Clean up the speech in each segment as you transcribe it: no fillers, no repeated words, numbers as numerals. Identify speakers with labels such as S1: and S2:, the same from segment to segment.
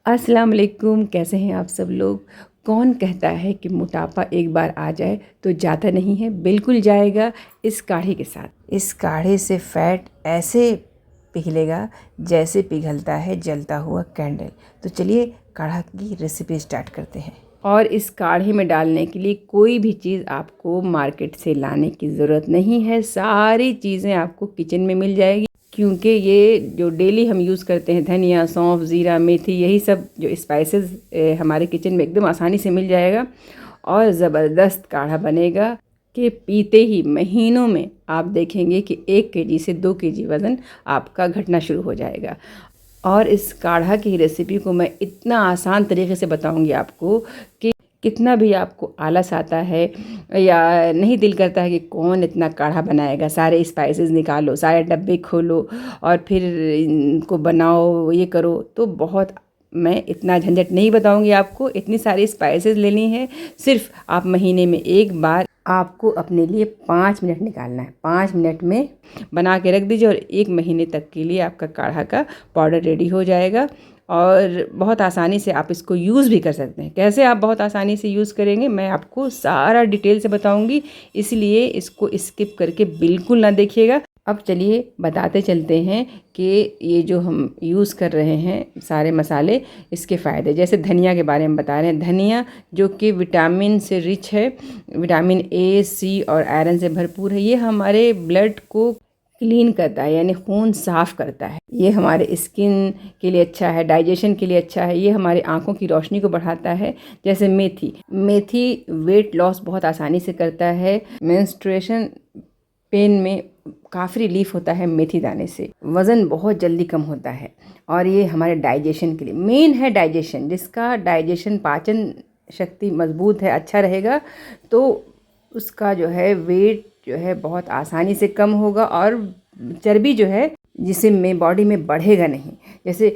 S1: अस्सलाम वालेकुम। कैसे हैं आप सब लोग। कौन कहता है कि मोटापा एक बार आ जाए तो जाता नहीं है, बिल्कुल जाएगा इस काढ़े के साथ। इस काढ़े से फैट ऐसे पिघलेगा जैसे पिघलता है जलता हुआ कैंडल। तो चलिए काढ़ा की रेसिपी स्टार्ट करते हैं। और इस काढ़े में डालने के लिए कोई भी चीज़ आपको मार्केट से लाने की ज़रूरत नहीं है। सारी चीज़ें आपको किचन में मिल जाएगी, क्योंकि ये जो डेली हम यूज़ करते हैं, धनिया, सौंफ, ज़ीरा, मेथी, यही सब जो स्पाइसेस हमारे किचन में एकदम आसानी से मिल जाएगा और ज़बरदस्त काढ़ा बनेगा कि पीते ही महीनों में आप देखेंगे कि 1 केजी से 2 केजी वज़न आपका घटना शुरू हो जाएगा। और इस काढ़ा की रेसिपी को मैं इतना आसान तरीके से बताऊंगी आपको कि कितना भी आपको आलस आता है या नहीं दिल करता है कि कौन इतना काढ़ा बनाएगा, सारे स्पाइसेस निकालो, सारे डब्बे खोलो और फिर इनको बनाओ, ये करो, तो बहुत मैं इतना झंझट नहीं बताऊंगी आपको। इतनी सारी स्पाइसेस लेनी है। सिर्फ आप महीने में एक बार आपको अपने लिए 5 मिनट निकालना है। 5 मिनट में बना के रख दीजिए और 1 महीने तक के लिए आपका काढ़ा का पाउडर रेडी हो जाएगा। और बहुत आसानी से आप इसको यूज़ भी कर सकते हैं। कैसे आप बहुत आसानी से यूज़ करेंगे मैं आपको सारा डिटेल से बताऊंगी, इसलिए इसको स्किप करके बिल्कुल ना देखिएगा। अब चलिए बताते चलते हैं कि ये जो हम यूज़ कर रहे हैं सारे मसाले, इसके फ़ायदे। जैसे धनिया के बारे में बता रहे हैं। धनिया जो कि विटामिन से रिच है, विटामिन ए, सी और आयरन से भरपूर है। ये हमारे ब्लड को क्लीन करता है, यानी खून साफ़ करता है। ये हमारे स्किन के लिए अच्छा है, डाइजेशन के लिए अच्छा है। ये हमारे आँखों की रोशनी को बढ़ाता है। जैसे मेथी, मेथी वेट लॉस बहुत आसानी से करता है। मेंस्ट्रुएशन पेन में काफ़ी रिलीफ होता है मेथी दाने से। वज़न बहुत जल्दी कम होता है और ये हमारे डाइजेशन के लिए मेन है। डाइजेशन, जिसका डाइजेशन पाचन शक्ति मजबूत है, अच्छा रहेगा, तो उसका जो है वेट जो है बहुत आसानी से कम होगा और चर्बी जो है जिसे में बॉडी में बढ़ेगा नहीं। जैसे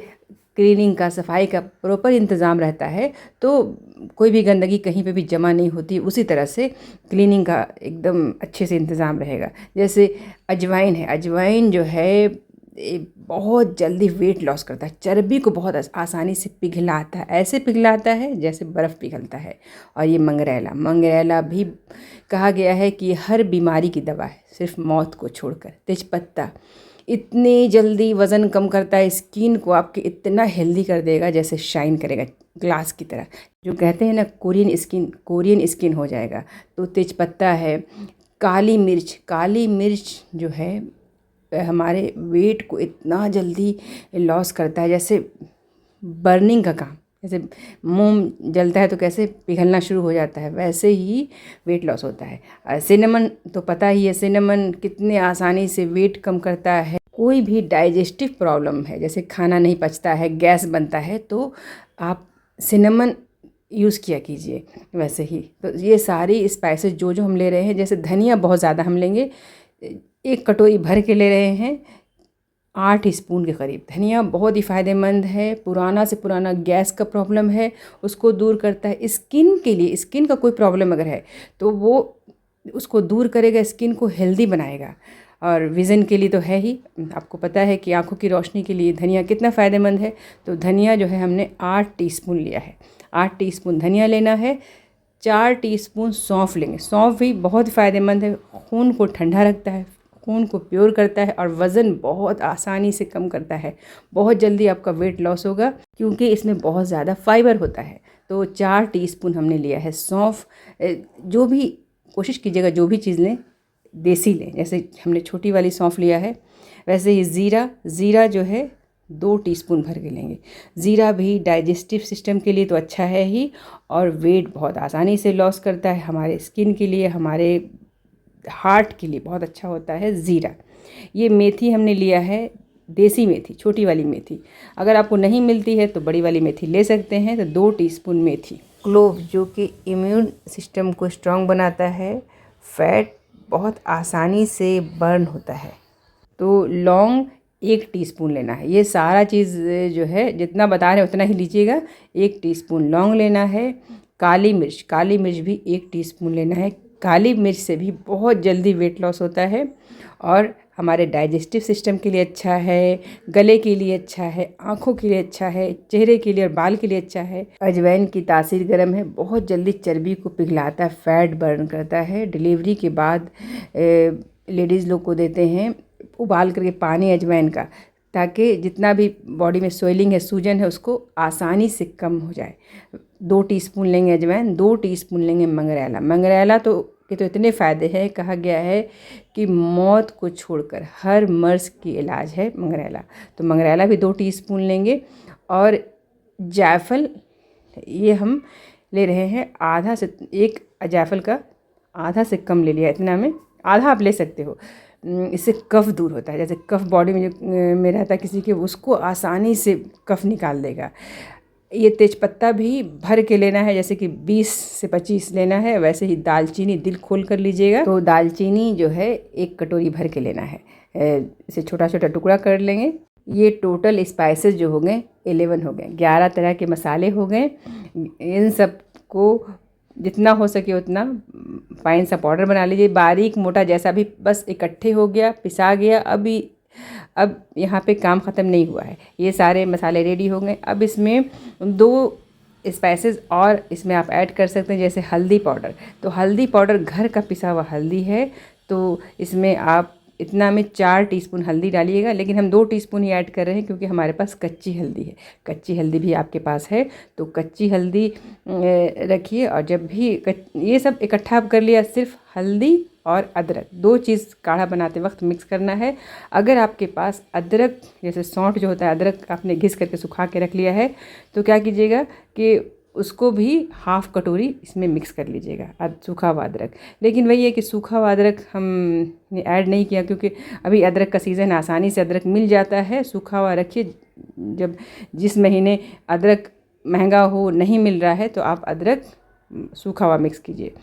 S1: क्लीनिंग का, सफाई का प्रॉपर इंतज़ाम रहता है तो कोई भी गंदगी कहीं पे भी जमा नहीं होती, उसी तरह से क्लीनिंग का एकदम अच्छे से इंतज़ाम रहेगा। जैसे अजवाइन है, अजवाइन जो है बहुत जल्दी वेट लॉस करता है, चर्बी को बहुत आसानी से पिघलाता है, ऐसे पिघलाता है जैसे बर्फ़ पिघलता है। और ये मंगरेला, मंगरेला भी कहा गया है कि हर बीमारी की दवा है सिर्फ मौत को छोड़कर। तेजपत्ता इतनी जल्दी वज़न कम करता है, स्किन को आपके इतना हेल्दी कर देगा जैसे शाइन करेगा ग्लास की तरह। जो कहते हैं ना कोरियन स्किन हो जाएगा। तो तेजपत्ता है। काली मिर्च, काली मिर्च जो है हमारे वेट को इतना जल्दी लॉस करता है, जैसे बर्निंग का काम। जैसे मोम जलता है तो कैसे पिघलना शुरू हो जाता है, वैसे ही वेट लॉस होता है। सिनेमन तो पता ही है, सिनेमन कितने आसानी से वेट कम करता है। कोई भी डाइजेस्टिव प्रॉब्लम है, जैसे खाना नहीं पचता है, गैस बनता है, तो आप सिनेमन यूज़ किया कीजिए। वैसे ही तो ये सारी स्पाइसेस जो जो हम ले रहे हैं, जैसे धनिया बहुत ज़्यादा हम लेंगे, 1 कटोरी भर के ले रहे हैं, 8 स्पून के करीब। धनिया बहुत ही फ़ायदेमंद है। पुराना से पुराना गैस का प्रॉब्लम है उसको दूर करता है। स्किन के लिए, स्किन का कोई प्रॉब्लम अगर है तो वो उसको दूर करेगा, स्किन को हेल्दी बनाएगा। और विज़न के लिए तो है ही, आपको पता है कि आँखों की रोशनी के लिए धनिया कितना फ़ायदेमंद है। तो धनिया जो है हमने 8 टीस्पून लिया है। 8 टीस्पून धनिया लेना है। 4 टीस्पून सौंफ लेंगे। सौंफ भी बहुत फ़ायदेमंद है, खून को ठंडा रखता है, खून को प्योर करता है और वज़न बहुत आसानी से कम करता है। बहुत जल्दी आपका वेट लॉस होगा क्योंकि इसमें बहुत ज़्यादा फाइबर होता है। तो 4 टीस्पून हमने लिया है सौंफ। जो भी कोशिश कीजिएगा जो भी चीज़ लें देसी लें, जैसे हमने छोटी वाली सौंफ लिया है। वैसे ही ज़ीरा, ज़ीरा जो है 2 टीस्पून भर के लेंगे। ज़ीरा भी डाइजेस्टिव सिस्टम के लिए तो अच्छा है ही और वेट बहुत आसानी से लॉस करता है। हमारे स्किन के लिए, हमारे हार्ट के लिए बहुत अच्छा होता है ज़ीरा। ये मेथी हमने लिया है, देसी मेथी, छोटी वाली मेथी। अगर आपको नहीं मिलती है तो बड़ी वाली मेथी ले सकते हैं। तो 2 टीस्पून मेथी। क्लोव जो कि इम्यून सिस्टम को स्ट्रॉन्ग बनाता है। फैट बहुत आसानी से बर्न होता है। तो लौंग 1 टीस्पून लेना है। ये सारा चीज़ जो है जितना बता रहे हैं उतना ही लीजिएगा। 1 टीस्पून लौंग लेना है। काली मिर्च, काली मिर्च भी 1 टीस्पून लेना है। काली मिर्च से भी बहुत जल्दी वेट लॉस होता है और हमारे डाइजेस्टिव सिस्टम के लिए अच्छा है, गले के लिए अच्छा है, आँखों के लिए अच्छा है, चेहरे के लिए और बाल के लिए अच्छा है। अजवाइन की तासीर गर्म है, बहुत जल्दी चर्बी को पिघलाता है, फैट बर्न करता है। डिलीवरी के बाद लेडीज़ लोग को देते हैं उबाल करके पानी अजवाइन का, ताकि जितना भी बॉडी में स्वेलिंग है, सूजन है, उसको आसानी से कम हो जाए। 2 टीस्पून लेंगे अजवाइन, 2 टीस्पून लेंगे मंगरैला। मंगरैला के तो इतने फ़ायदे हैं, कहा गया है कि मौत को छोड़कर हर मर्ज़ की इलाज है मंगरैला। तो मंगरैला भी 2 टीस्पून लेंगे। और जायफल ये हम ले रहे हैं आधा से, एक जायफल का आधा से कम ले लिया, इतना में आधा आप ले सकते हो। इससे कफ दूर होता है, जैसे कफ बॉडी में रहता है किसी के, उसको आसानी से कफ निकाल देगा। ये तेज़पत्ता भी भर के लेना है, जैसे कि 20 से 25 लेना है। वैसे ही दालचीनी दिल खोल कर लीजिएगा, तो दालचीनी जो है 1 कटोरी भर के लेना है। इसे छोटा छोटा टुकड़ा कर लेंगे। ये टोटल स्पाइसेस जो हो गए 11 हो गए, 11 तरह के मसाले हो गए। इन सब को जितना हो सके उतना फाइन सा पाउडर बना लीजिए, बारीक मोटा जैसा भी, बस इकट्ठे हो गया, पिसा गया। अब यहाँ पे काम ख़त्म नहीं हुआ है, ये सारे मसाले रेडी हो गए। अब इसमें 2 स्पाइसेस और इसमें आप ऐड कर सकते हैं, जैसे हल्दी पाउडर। तो हल्दी पाउडर घर का पिसा हुआ हल्दी है, तो इसमें आप इतना में 4 टीस्पून हल्दी डालिएगा, लेकिन हम 2 टीस्पून ही ऐड कर रहे हैं क्योंकि हमारे पास कच्ची हल्दी है। कच्ची हल्दी भी आपके पास है तो कच्ची हल्दी रखिए। और जब भी ये सब इकट्ठा कर लिया, सिर्फ हल्दी और अदरक 2 चीज़ काढ़ा बनाते वक्त मिक्स करना है। अगर आपके पास अदरक, जैसे सौंठ जो होता है, अदरक आपने घिस करके सुखा के रख लिया है, तो क्या कीजिएगा कि उसको भी हाफ़ कटोरी इसमें मिक्स कर लीजिएगा, सूखा हुआ अदरक। लेकिन वही है कि सूखा हुआ अदरक हमने ऐड नहीं किया क्योंकि अभी अदरक का सीज़न, आसानी से अदरक मिल जाता है। सूखा हुआ रखिए, जब जिस महीने अदरक महंगा हो, नहीं मिल रहा है, तो आप अदरक सूखा हुआ मिक्स कीजिए।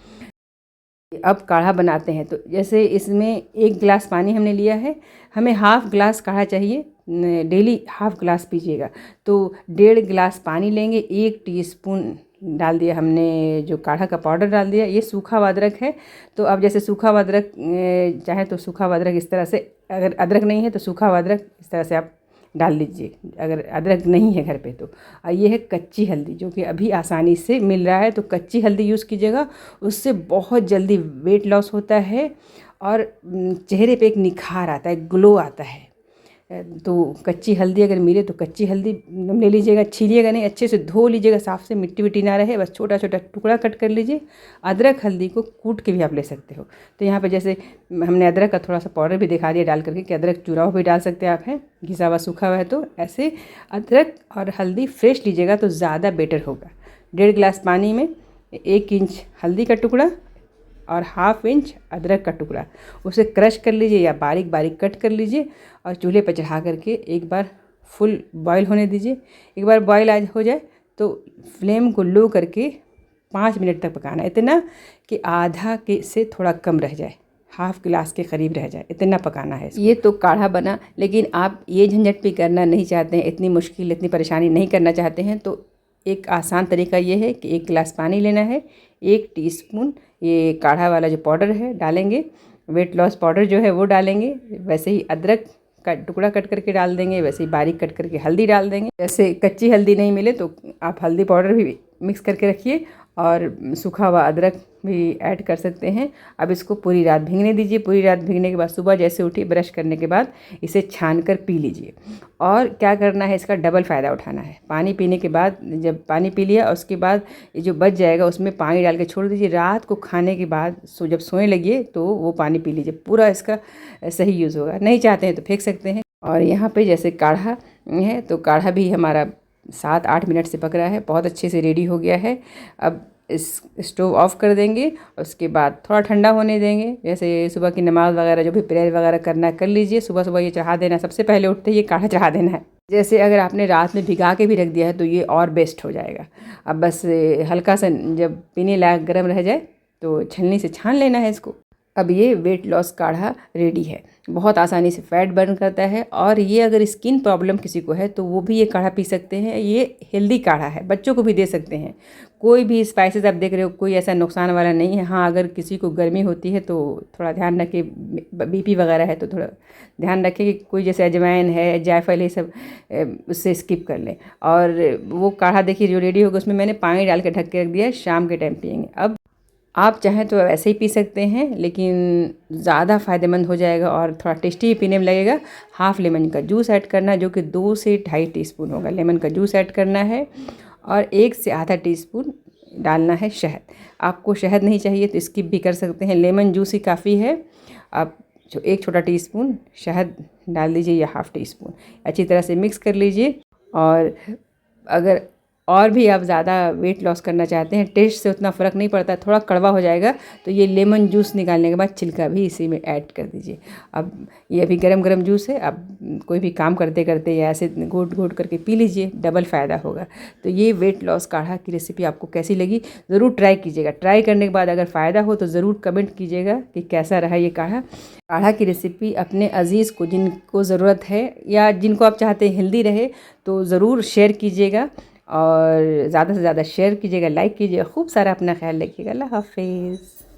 S1: अब काढ़ा बनाते हैं, तो जैसे इसमें 1 गिलास पानी हमने लिया है, हमें हाफ़ गिलास काढ़ा चाहिए, डेली हाफ़ गिलास पीजिएगा। तो 1.5 गिलास पानी लेंगे, 1 टीस्पून डाल दिया हमने जो काढ़ा का पाउडर डाल दिया। ये सूखा हुआ अदरक है, तो अब जैसे सूखा हुआ अदरक चाहे तो सूखा हुआ अदरक इस तरह से, अगर अदरक नहीं है तो सूखा हुआ अदरक इस तरह से आप डाल लीजिए, अगर अदरक नहीं है घर पे तो। और ये है कच्ची हल्दी, जो कि अभी आसानी से मिल रहा है, तो कच्ची हल्दी यूज़ कीजिएगा। उससे बहुत जल्दी वेट लॉस होता है और चेहरे पे एक निखार आता है, ग्लो आता है। तो कच्ची हल्दी अगर मिले तो कच्ची हल्दी ले लीजिएगा, छीलिएगा नहीं, अच्छे से धो लीजिएगा, साफ़ से मिट्टी विट्टी ना रहे, बस छोटा छोटा टुकड़ा कट कर लीजिए। अदरक हल्दी को कूट के भी आप ले सकते हो। तो यहाँ पे जैसे हमने अदरक का थोड़ा सा पाउडर भी दिखा दिया डाल करके, कि अदरक चूरा भी डाल सकते हैं आप, हैं घिसा हुआ सूखा हुआ है। तो ऐसे अदरक और हल्दी फ्रेश लीजिएगा तो ज़्यादा बेटर होगा। 1.5 गिलास पानी में 1 इंच हल्दी का टुकड़ा और 1/2 इंच अदरक का टुकड़ा, उसे क्रश कर लीजिए या बारीक बारीक कट कर लीजिए और चूल्हे पर चढ़ा करके एक बार फुल बॉईल होने दीजिए। एक बार बॉईल आज हो जाए तो फ्लेम को लो करके 5 मिनट तक पकाना, इतना कि आधा के से थोड़ा कम रह जाए, हाफ़ गिलास के करीब रह जाए, इतना पकाना है। ये तो काढ़ा बना, लेकिन आप ये झंझट भी करना नहीं चाहते हैं, इतनी मुश्किल, इतनी परेशानी नहीं करना चाहते हैं, तो एक आसान तरीका ये है कि 1 गिलास पानी लेना है, 1 टीस्पून ये काढ़ा वाला जो पाउडर है डालेंगे, वेट लॉस पाउडर जो है वो डालेंगे, वैसे ही अदरक का टुकड़ा कट करके डाल देंगे, वैसे ही बारीक कट करके हल्दी डाल देंगे। जैसे कच्ची हल्दी नहीं मिले तो आप हल्दी पाउडर भी मिक्स करके रखिए और सूखा हुआ अदरक भी ऐड कर सकते हैं। अब इसको पूरी रात भीगने दीजिए। पूरी रात भीगने के बाद सुबह जैसे उठी, ब्रश करने के बाद इसे छान कर पी लीजिए। और क्या करना है, इसका डबल फ़ायदा उठाना है। पानी पीने के बाद, जब पानी पी लिया और उसके बाद ये जो बच जाएगा उसमें पानी डाल के छोड़ दीजिए। रात को खाने के बाद जब सोने लगिए तो वो पानी पी लीजिए, पूरा इसका सही यूज़ होगा। नहीं चाहते हैं तो फेंक सकते हैं। और यहाँ पे जैसे काढ़ा है, तो काढ़ा भी हमारा 7-8 मिनट से पक रहा है, बहुत अच्छे से रेडी हो गया है। अब इस स्टोव ऑफ कर देंगे, उसके बाद थोड़ा ठंडा होने देंगे। जैसे सुबह की नमाज़ वगैरह जो भी प्रेयर वगैरह करना है कर लीजिए। सुबह सुबह ये चढ़ा देना, सबसे पहले उठते ही ये काढ़ा चढ़ा देना है। जैसे अगर आपने रात में भिगा के भी रख दिया है तो ये और बेस्ट हो जाएगा। अब बस हल्का सा जब पीने लायक गर्म रह जाए तो छलनी से छान लेना है इसको। अब ये वेट लॉस काढ़ा रेडी है। बहुत आसानी से फैट बर्न करता है, और ये अगर स्किन प्रॉब्लम किसी को है तो वो भी ये काढ़ा पी सकते हैं। ये हेल्दी काढ़ा है, बच्चों को भी दे सकते हैं। कोई भी स्पाइसेस आप देख रहे हो, कोई ऐसा नुकसान वाला नहीं है। हाँ, अगर किसी को गर्मी होती है तो थोड़ा ध्यान रखें, बीपी वगैरह है तो थोड़ा ध्यान रखें कि कोई जैसे अजवाइन है, जायफल, ये सब उससे स्किप कर लें। और वो काढ़ा देखिए जो रेडी होगा, उसमें मैंने पानी डाल के ढक के रख दिया है, शाम के टाइम पियेंगे। अब आप चाहें तो ऐसे ही पी सकते हैं, लेकिन ज़्यादा फ़ायदेमंद हो जाएगा और थोड़ा टेस्टी ही पीने में लगेगा। हाफ़ लेमन का जूस ऐड करना है, जो कि 2 से 2.5 टीस्पून होगा। लेमन का जूस ऐड करना है, और 1 से आधा टीस्पून डालना है शहद। आपको शहद नहीं चाहिए तो स्किप भी कर सकते हैं, लेमन जूस ही काफ़ी है। आप जो 1 छोटा टीस्पून शहद डाल दीजिए या हाफ़ टीस्पून, अच्छी तरह से मिक्स कर लीजिए। और अगर और भी आप ज़्यादा वेट लॉस करना चाहते हैं, टेस्ट से उतना फ़र्क नहीं पड़ता, थोड़ा कड़वा हो जाएगा, तो ये लेमन जूस निकालने के बाद छिलका भी इसी में ऐड कर दीजिए। अब ये अभी गरम गरम जूस है, अब कोई भी काम करते करते या ऐसे घोट घोट करके पी लीजिए, डबल फ़ायदा होगा। तो ये वेट लॉस काढ़ा की रेसिपी आपको कैसी लगी ज़रूर ट्राई कीजिएगा। ट्राई करने के बाद अगर फ़ायदा हो तो ज़रूर कमेंट कीजिएगा कि कैसा रहा ये काढ़ा की रेसिपी। अपने अज़ीज़ को जिनको ज़रूरत है या जिनको आप चाहते हैं हेल्दी रहे, तो ज़रूर शेयर कीजिएगा, और ज़्यादा से ज़्यादा शेयर कीजिएगा, लाइक कीजिएगा। खूब सारा अपना ख्याल रखिएगा। अल्लाह हाफ़िज़।